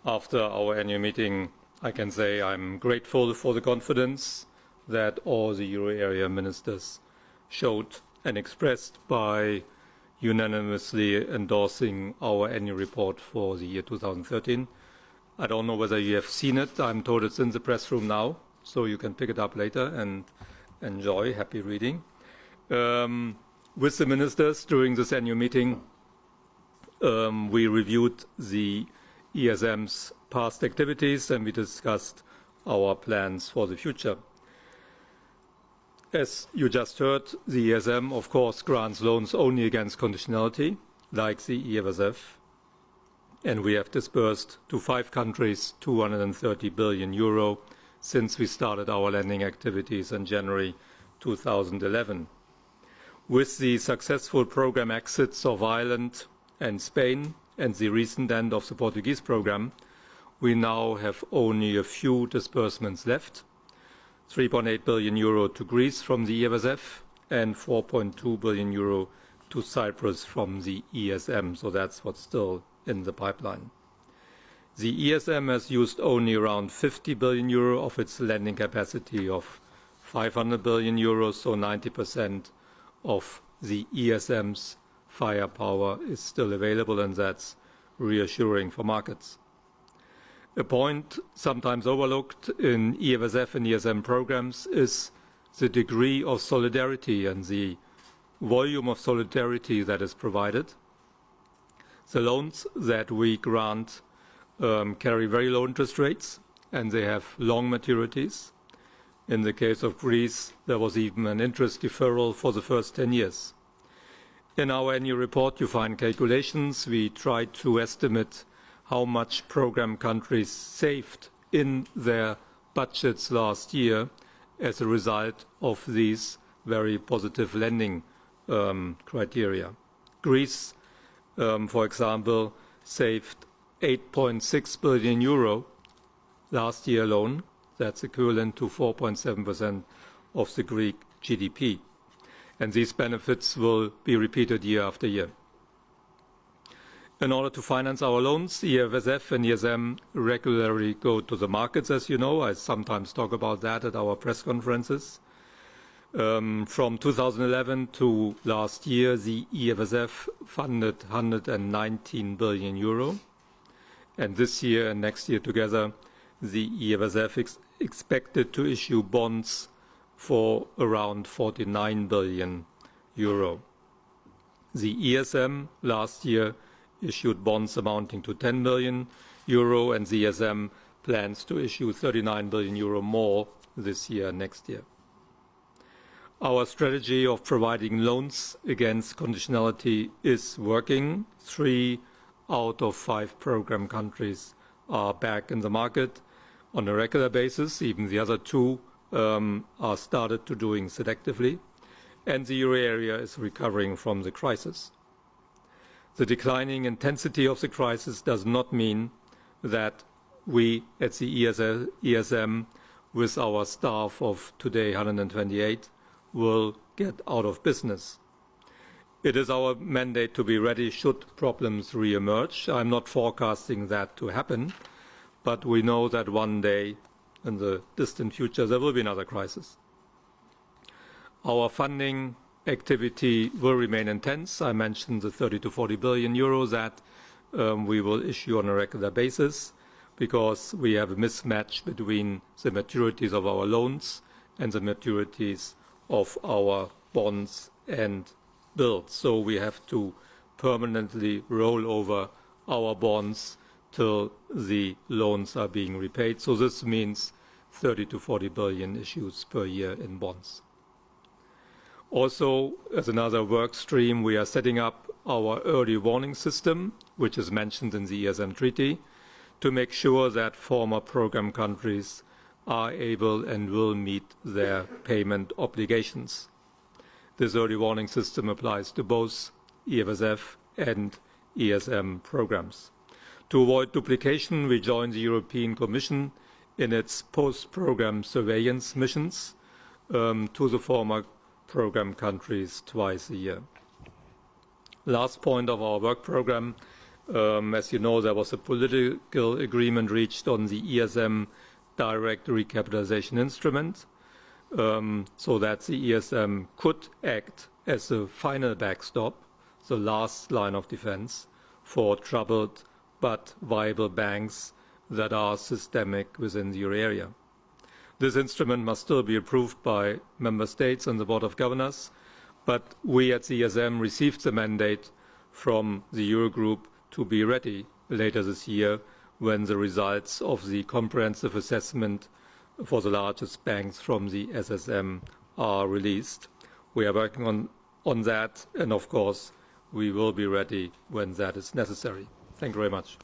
After our annual meeting, I can say I'm grateful for the confidence that all the euro area ministers showed and expressed by unanimously endorsing our annual report for the year 2013. I don't know whether you have seen it. I'm told it's in the press room now, so you can pick it up later and enjoy. Happy reading. With the ministers during this annual meeting, we reviewed the ESM's past activities and we discussed our plans for the future. As you just heard, the ESM, of course, grants loans only against conditionality, like the EFSF, and we have disbursed to 5 countries 230 billion euro since we started our lending activities in January 2011. With the successful program exits of Ireland and Spain and the recent end of the Portuguese program, we now have only a few disbursements left, 3.8 billion euro to Greece from the EFSF and 4.2 billion euro to Cyprus from the ESM, so that's what's still in the pipeline. The ESM has used only around 50 billion euro of its lending capacity of 500 billion euros, so 90% of the ESM's firepower is still available, and that's reassuring for markets. A point sometimes overlooked in EFSF and ESM programs is the degree of solidarity and the volume of solidarity that is provided. The loans that we grant carry very low interest rates and they have long maturities. In the case of Greece, there was even an interest deferral for the first 10 years. In our annual report, you find calculations. We tried to estimate how much program countries saved in their budgets last year as a result of these very positive lending criteria. Greece, for example, saved 8.6 billion euro last year alone. That's equivalent to 4.7% of the Greek GDP. And these benefits will be repeated year after year. In order to finance our loans, EFSF and ESM regularly go to the markets, as you know. I sometimes talk about that at our press conferences. From 2011 to last year, the EFSF funded 119 billion euro. And this year and next year together, the EFSF is expected to issue bonds for around 49 billion euro. The ESM last year issued bonds amounting to 10 billion euro, and the ESM plans to issue 39 billion euro more this year and next year. Our strategy of providing loans against conditionality is working. 3 out of 5 program countries are back in the market on a regular basis. Even the other 2 are started to doing selectively, and the euro area is recovering from the crisis. The declining intensity of the crisis does not mean that we at the ESM, with our staff of today 128, will get out of business. It is our mandate to be ready should problems re-emerge. I'm not forecasting that to happen, but we know that one day in the distant future there will be another crisis. Our funding activity will remain intense. I mentioned the 30 to 40 billion euros that we will issue on a regular basis because we have a mismatch between the maturities of our loans and the maturities of our bonds and bills. So we have to permanently roll over our bonds till the loans are being repaid. So this means 30 to 40 billion issues per year in bonds. Also, as another work stream, we are setting up our early warning system, which is mentioned in the ESM treaty, to make sure that former program countries are able and will meet their payment obligations. This early warning system applies to both EFSF and ESM programs. To avoid duplication, we joined the European Commission in its post-program surveillance missions to the former program countries twice a year. Last point of our work program, As you know, there was a political agreement reached on the ESM direct recapitalization instrument, so that the ESM could act as a final backstop, the last line of defense for troubled but viable banks that are systemic within the euro area. This instrument must still be approved by member states and the Board of Governors, but we at the ESM received the mandate from the Eurogroup to be ready later this year when the results of the comprehensive assessment for the largest banks from the SSM are released. We are working on that, and of course we will be ready when that is necessary. Thank you very much.